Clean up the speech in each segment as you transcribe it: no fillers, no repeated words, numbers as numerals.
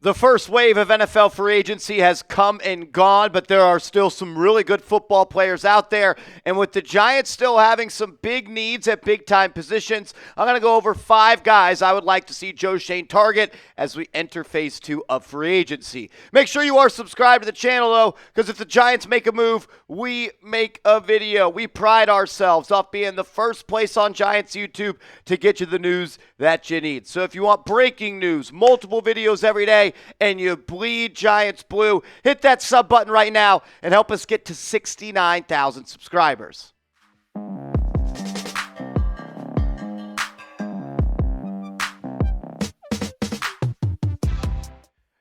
The first wave of NFL free agency has come and gone, but there are still some really good football players out there. And with the Giants still having some big needs at big-time positions, I'm going to go over 5 guys I would like to see Joe Schoen target as we enter phase 2 of free agency. Make sure you are subscribed to the channel, though, because if the Giants make a move, we make a video. We pride ourselves off being the first place on Giants YouTube to get you the news that you need. So if you want breaking news, multiple videos every day, and you bleed Giants blue, hit that sub button right now and help us get to 69,000 subscribers.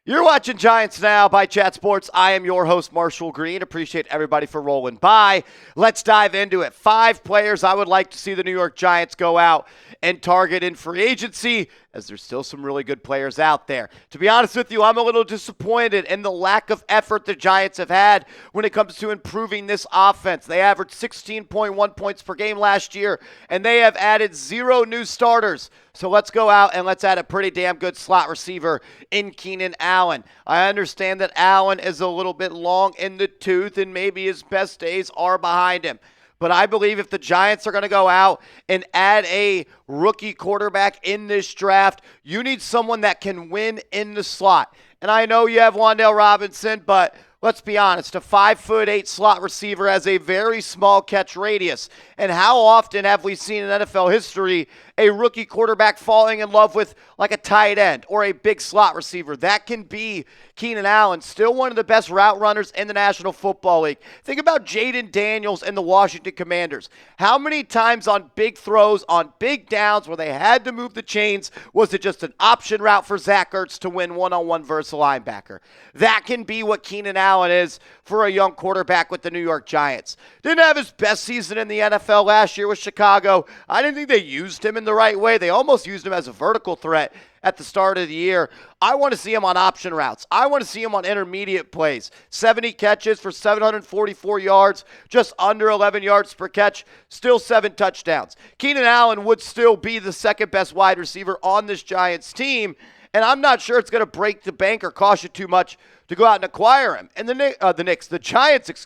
You're watching Giants Now by Chat Sports. I am your host, Marshall Green. Appreciate everybody for rolling by. Let's dive into it. 5 players I would like to see the New York Giants go out and target in free agency, as there's still some really good players out there. To be honest with you, I'm a little disappointed in the lack of effort the Giants have had when it comes to improving this offense. They averaged 16.1 points per game last year, and they have added 0 new starters. So let's go out and let's add a pretty damn good slot receiver in Keenan Allen. I understand that Allen is a little bit long in the tooth, and maybe his best days are behind him. But I believe if the Giants are going to go out and add a rookie quarterback in this draft, you need someone that can win in the slot. And I know you have Wan'Dale Robinson, but let's be honest, a 5'8" slot receiver has a very small catch radius. And how often have we seen in NFL history a rookie quarterback falling in love with like a tight end or a big slot receiver? That can be Keenan Allen, still one of the best route runners in the National Football League. Think about Jaden Daniels and the Washington Commanders. How many times on big throws, on big downs where they had to move the chains, was it just an option route for Zach Ertz to win one-on-one versus a linebacker? That can be what Keenan Allen is for a young quarterback with the New York Giants. Didn't have his best season in the NFL last year with Chicago. I didn't think they used him in the right way. They almost used him as a vertical threat at the start of the year. I want to see him on option routes. I want to see him on intermediate plays. 70 catches for 744 yards, just under 11 yards per catch, still 7 touchdowns. Keenan Allen would still be the second best wide receiver on this Giants team, and I'm not sure it's going to break the bank or cost you too much to go out and acquire him. And the Giants,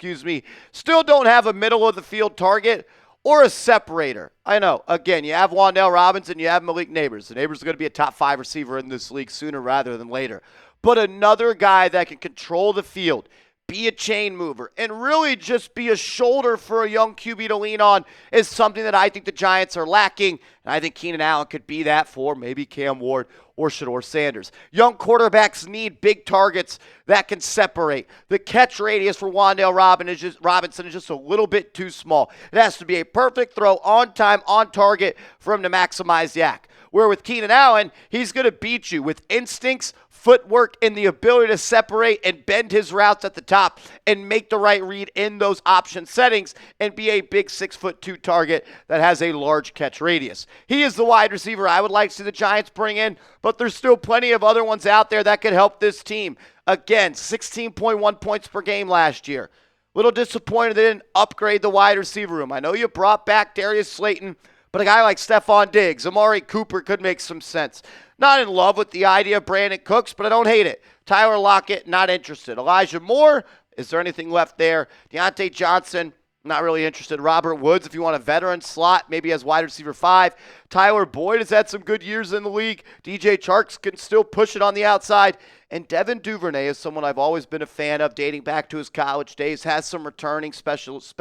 still don't have a middle-of-the-field target or a separator. I know, again, you have Wan'Dale Robinson, you have Malik Neighbors. The Neighbors is going to be a top 5 receiver in this league sooner rather than later. But another guy that can control the field, be a chain mover, and really just be a shoulder for a young QB to lean on is something that I think the Giants are lacking. And I think Keenan Allen could be that for maybe Cam Ward or Shedeur Sanders. Young quarterbacks need big targets that can separate. The catch radius for Wan'Dale Robinson is just a little bit too small. It has to be a perfect throw on time, on target for him to maximize yak. Where with Keenan Allen, he's going to beat you with instincts, footwork, and the ability to separate and bend his routes at the top and make the right read in those option settings and be a big 6'2" target that has a large catch radius. He is the wide receiver I would like to see the Giants bring in, but there's still plenty of other ones out there that could help this team. Again, 16.1 points per game last year. Little disappointed they didn't upgrade the wide receiver room. I know you brought back Darius Slayton, but a guy like Stefon Diggs, Amari Cooper could make some sense. Not in love with the idea of Brandon Cooks, but I don't hate it. Tyler Lockett, not interested. Elijah Moore, is there anything left there? Deontay Johnson, not really interested. Robert Woods, if you want a veteran slot, maybe as wide receiver 5. Tyler Boyd has had some good years in the league. DJ Chark can still push it on the outside. And Devin Duvernay is someone I've always been a fan of, dating back to his college days. Has some returning skills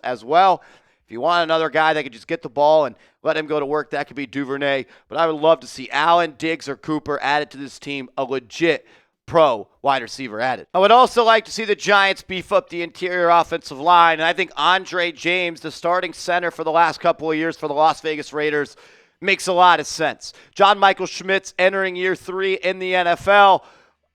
as well. If you want another guy that could just get the ball and let him go to work, that could be Duvernay. But I would love to see Allen, Diggs, or Cooper added to this team, a legit pro wide receiver added. I would also like to see the Giants beef up the interior offensive line. And I think Andre James, the starting center for the last couple of years for the Las Vegas Raiders, makes a lot of sense. John Michael Schmitz entering year 3 in the NFL.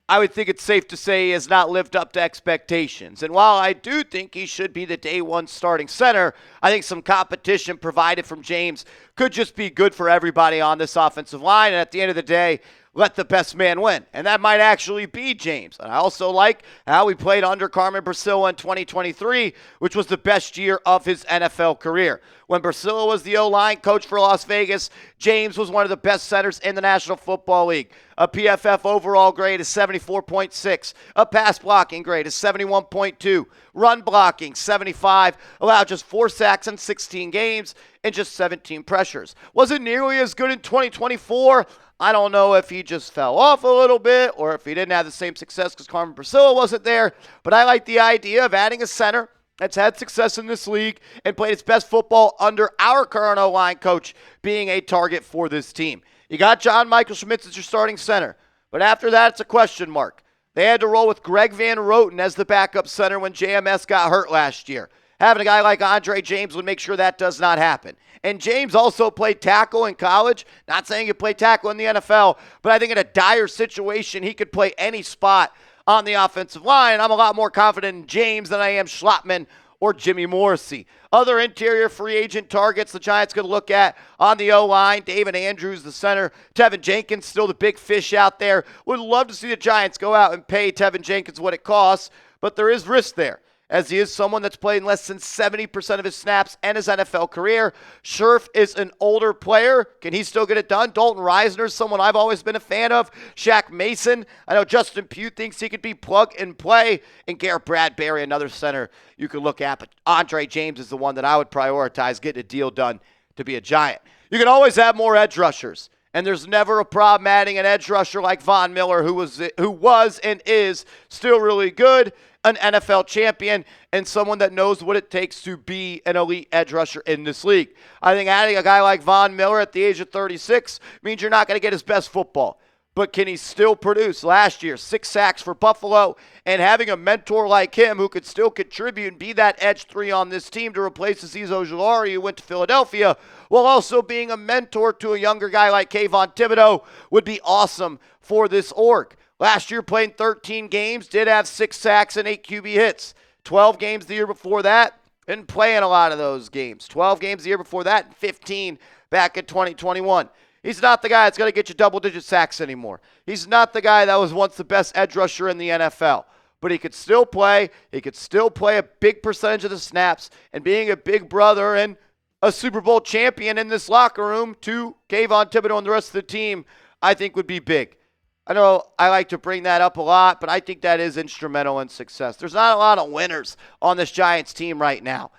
I would think it's safe to say he has not lived up to expectations. And while I do think he should be the day 1 starting center, I think some competition provided from James could just be good for everybody on this offensive line. And at the end of the day, let the best man win. And that might actually be James. And I also like how he played under Carmen Priscilla in 2023, which was the best year of his NFL career. When Brasilla was the O-line coach for Las Vegas, James was one of the best centers in the National Football League. A PFF overall grade is 74.6. A pass blocking grade is 71.2. Run blocking, 75. Allowed just 4 sacks in 16 games and just 17 pressures. Wasn't nearly as good in 2024. I don't know if he just fell off a little bit or if he didn't have the same success because Carmen Brasilla wasn't there. But I like the idea of adding a center that's had success in this league and played its best football under our current O-line coach being a target for this team. You got John Michael Schmitz as your starting center, but after that, it's a question mark. They had to roll with Greg Van Roten as the backup center when JMS got hurt last year. Having a guy like Andre James would make sure that does not happen. And James also played tackle in college. Not saying he played tackle in the NFL, but I think in a dire situation, he could play any spot on the offensive line. I'm a lot more confident in James than I am Schlottman or Jimmy Morrissey. Other interior free agent targets the Giants could look at on the O-line. David Andrews, the center. Teven Jenkins, still the big fish out there. Would love to see the Giants go out and pay Teven Jenkins what it costs, but there is risk there, as he is someone that's played less than 70% of his snaps and his NFL career. Scherff is an older player. Can he still get it done? Dalton Risner is someone I've always been a fan of. Shaq Mason. I know Justin Pugh thinks he could be plug and play. And Garrett Bradbury, another center you could look at. But Andre James is the one that I would prioritize getting a deal done to be a Giant. You can always have more edge rushers. And there's never a problem adding an edge rusher like Von Miller, who was and is still really good, an NFL champion, and someone that knows what it takes to be an elite edge rusher in this league. I think adding a guy like Von Miller at the age of 36 means you're not going to get his best football. But can he still produce? Last year, 6 sacks for Buffalo, and having a mentor like him who could still contribute and be that edge 3 on this team to replace Azeez Ojulari, who went to Philadelphia, while also being a mentor to a younger guy like Kayvon Thibodeau would be awesome for this org. Last year, playing 13 games, did have 6 sacks and 8 QB hits. 12 games the year before that, didn't play in a lot of those games. 12 games the year before that, and 15 back in 2021. He's not the guy that's going to get you double-digit sacks anymore. He's not the guy that was once the best edge rusher in the NFL. But he could still play. He could still play a big percentage of the snaps. And being a big brother and a Super Bowl champion in this locker room to Kayvon Thibodeau and the rest of the team, I think would be big. I know I like to bring that up a lot, but I think that is instrumental in success. There's not a lot of winners on this Giants team right now.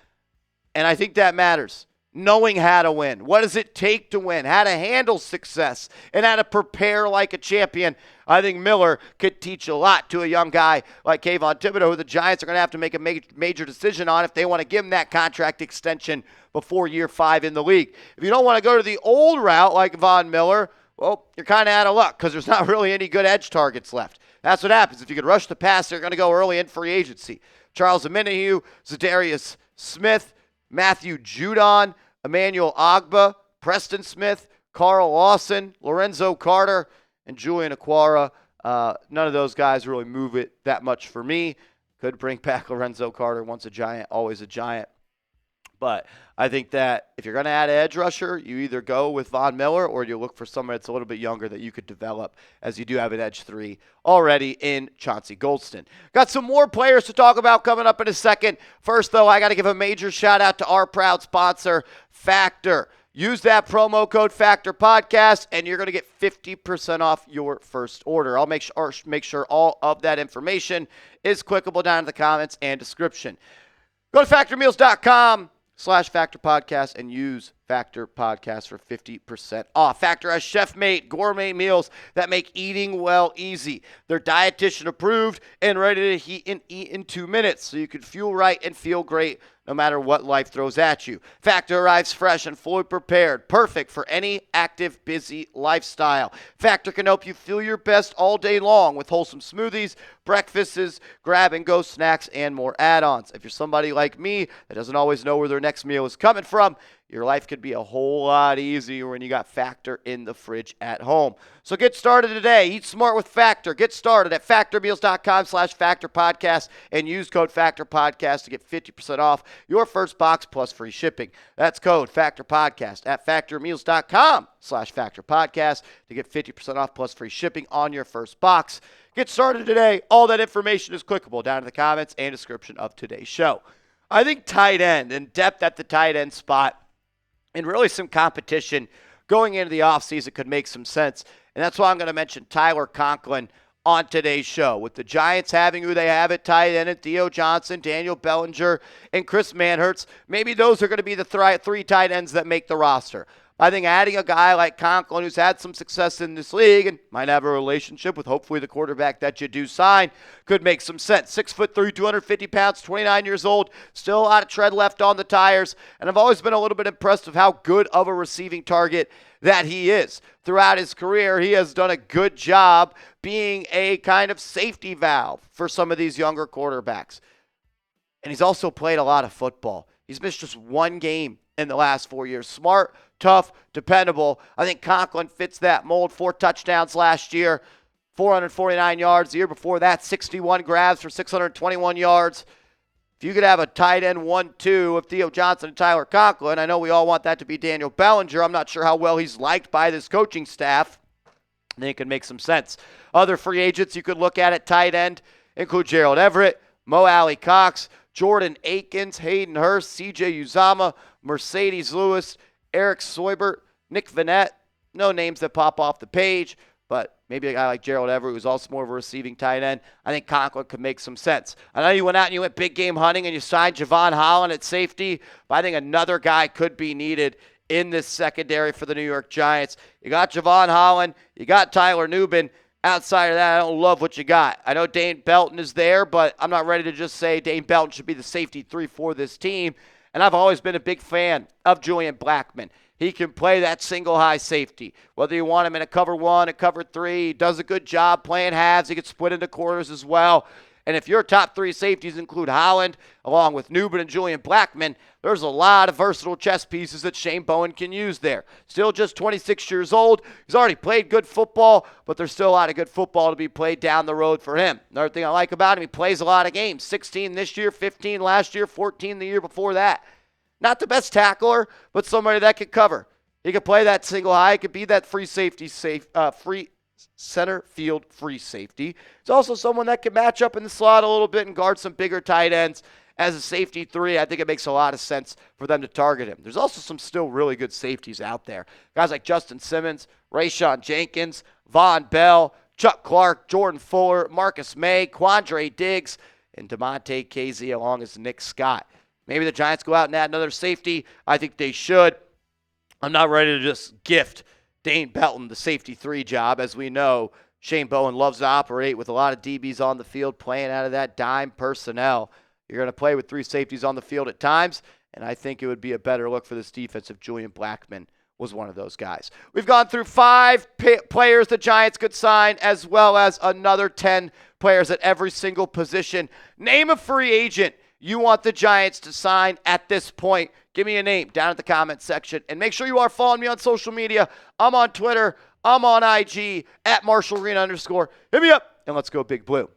And I think that matters. Knowing how to win. What does it take to win? How to handle success and how to prepare like a champion. I think Miller could teach a lot to a young guy like Kayvon Thibodeau, who the Giants are going to have to make a major decision on if they want to give him that contract extension before year 5 in the league. If you don't want to go to the old route like Von Miller, well, you're kind of out of luck because there's not really any good edge targets left. That's what happens. If you could rush the pass, they're going to go early in free agency. Charles Omenihu, Zadarius Smith, Matthew Judon, Emmanuel Ogbah, Preston Smith, Carl Lawson, Lorenzo Carter, and Julian Aquara. None of those guys really move it that much for me. Could bring back Lorenzo Carter, once a Giant, always a Giant. But I think that if you're going to add an edge rusher, you either go with Von Miller or you look for someone that's a little bit younger that you could develop, as you do have an edge 3 already in Chauncey Goldston. Got some more players to talk about coming up in a second. First, though, I got to give a major shout-out to our proud sponsor, Factor. Use that promo code Factor Podcast, and you're going to get 50% off your first order. I'll make sure all of that information is clickable down in the comments and description. Go to factormeals.com/Factor Podcast and use Factor Podcast for 50% off. Factor has chef-made gourmet meals that make eating well easy. They're dietitian approved and ready to heat and eat in 2 minutes, so you can fuel right and feel great no matter what life throws at you. Factor arrives fresh and fully prepared, perfect for any active, busy lifestyle. Factor can help you feel your best all day long with wholesome smoothies, breakfasts, grab-and-go snacks, and more add-ons. If you're somebody like me that doesn't always know where their next meal is coming from, your life could be a whole lot easier when you got Factor in the fridge at home. So get started today. Eat smart with Factor. Get started at factormeals.com/Factor Podcast and use code Factor Podcast to get 50% off your first box plus free shipping. That's code Factor Podcast at factormeals.com/Factor Podcast to get 50% off plus free shipping on your first box. Get started today. All that information is clickable down in the comments and description of today's show. I think tight end and depth at the tight end spot and really some competition going into the offseason could make some sense. And that's why I'm going to mention Tyler Conklin on today's show. With the Giants having who they have at tight end, and Theo Johnson, Daniel Bellinger, and Chris Manhertz, maybe those are going to be the three tight ends that make the roster. I think adding a guy like Conklin, who's had some success in this league and might have a relationship with hopefully the quarterback that you do sign, could make some sense. 6'3", 250 pounds, 29 years old, still a lot of tread left on the tires, and I've always been a little bit impressed with how good of a receiving target that he is. Throughout his career, he has done a good job being a kind of safety valve for some of these younger quarterbacks. And he's also played a lot of football. He's missed just one game in the last 4 years. Smart, tough, dependable. I think Conklin fits that mold. 4 touchdowns last year, 449 yards. The year before that, 61 grabs for 621 yards. If you could have a tight end 1-2 of Theo Johnson and Tyler Conklin, I know we all want that to be Daniel Bellinger. I'm not sure how well he's liked by this coaching staff. I think it could make some sense. Other free agents you could look at tight end include Gerald Everett, Mo Alley Cox, Jordan Akins, Hayden Hurst, C.J. Uzama, Mercedes Lewis, Eric Soibert, Nick Vanette. No names that pop off the page, but maybe a guy like Gerald Everett, who's also more of a receiving tight end. I think Conklin could make some sense. I know you went out and you went big game hunting and you signed Javon Holland at safety, but I think another guy could be needed in this secondary for the New York Giants. You got Javon Holland, you got Tyler Nubin. Outside of that, I don't love what you got. I know Dane Belton is there, but I'm not ready to just say Dane Belton should be the safety 3 for this team. And I've always been a big fan of Julian Blackmon. He can play that single high safety. Whether you want him in a cover 1, a cover 3, he does a good job playing halves. He gets split into quarters as well. And if your top 3 safeties include Holland, along with Nubin and Julian Blackmon, there's a lot of versatile chess pieces that Shane Bowen can use there. Still just 26 years old. He's already played good football, but there's still a lot of good football to be played down the road for him. Another thing I like about him, he plays a lot of games. 16 this year, 15 last year, 14 the year before that. Not the best tackler, but somebody that could cover. He could play that single high. He could be that free center field free safety. He's also someone that can match up in the slot a little bit and guard some bigger tight ends. As a safety 3, I think it makes a lot of sense for them to target him. There's also some still really good safeties out there. Guys like Justin Simmons, Rayshawn Jenkins, Von Bell, Chuck Clark, Jordan Fuller, Marcus May, Quandre Diggs, and DeMonte Casey along with Nick Scott. Maybe the Giants go out and add another safety. I think they should. I'm not ready to just gift Dane Belton the safety 3 job. As we know, Shane Bowen loves to operate with a lot of DBs on the field playing out of that dime personnel. You're going to play with 3 safeties on the field at times, and I think it would be a better look for this defense if Julian Blackmon was one of those guys. We've gone through 5 players the Giants could sign, as well as another 10 players at every single position. Name a free agent you want the Giants to sign at this point. Give me a name down at the comment section. And make sure you are following me on social media. I'm on Twitter. I'm on IG at @MarshallGreen_. Hit me up, and let's go Big Blue.